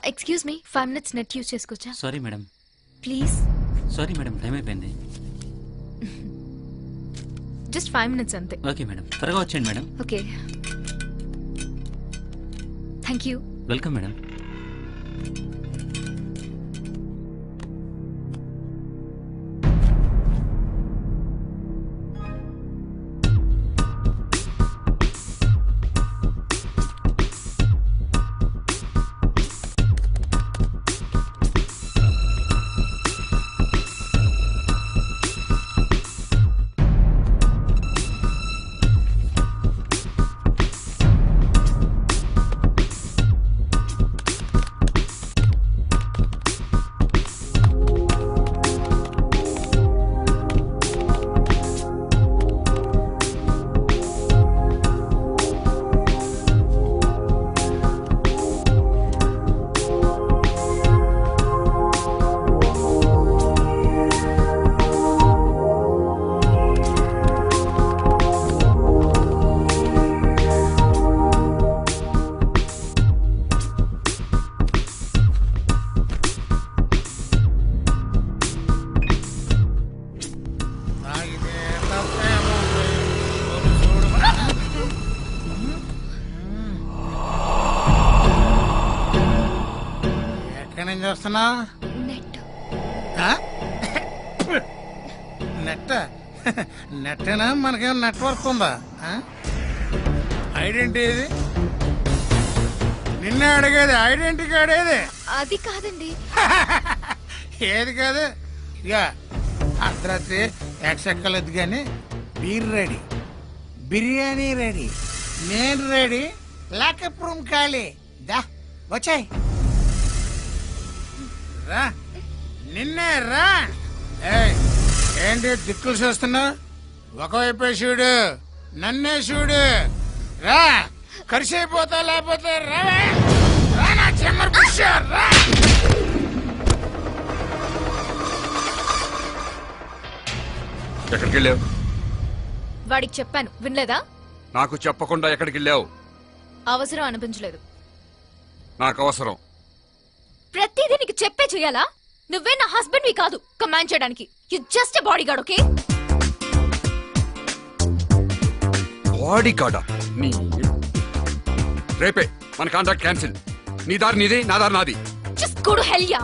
Excuse me 5 minutes net use చేసుకోవచ్చా? Sorry madam. Please. Sorry madam, time అయిపోయింది. Just 5 minutes అంతే. Okay madam, త్వరగా వచ్చేయండి madam. Okay, thank you. Welcome madam. చేస్తున్నా net net నెట్టేనా? మనకేం నెట్వర్క్ ఉందా? ఐడెంటిటీ ఏది? నిన్నే అడిగేది ఐడెంటిటీ కార్డ్ ఏది? అది కాదండి. ఏది కాదు? ఇక అర్ధరాత్రి ఎక్కలేదు కానీ బీర్ రెడీ, బిర్యానీ రెడీ, నేను రెడీ, లాకప్ రూమ్ ఖాళీ. దా వచ్చాయి రా, నిన్నే రా. ఏంటి దిక్కులు చూస్తున్నా? ఒకవైపే చూడు, నన్నే చూడు. రా, ఖర్చు అయిపోతా లేకపోతే రా నా చెమ్మర్ పుష్ రా. ఎక్కడికి వెళ్ళావు? వాడికి చెప్పాను, వినలేదా? నాకు చెప్పకుండా ఎక్కడికి వెళ్ళావు? అవసరం అనిపించలేదు. నాకు అవసరం. ప్రతిదీ నీకు చెప్పే చేయాలా? నువ్వే నా హస్బెండ్ వి కాదు కమాండ్ చేయడానికి. You just a bodyguard. Okay, బాడీ గార్డా? రేపే మన కాంట్రాక్ట్ క్యాన్సిల్. నీ దారి నీది, నా దారి నాది. Just go to hell yeah.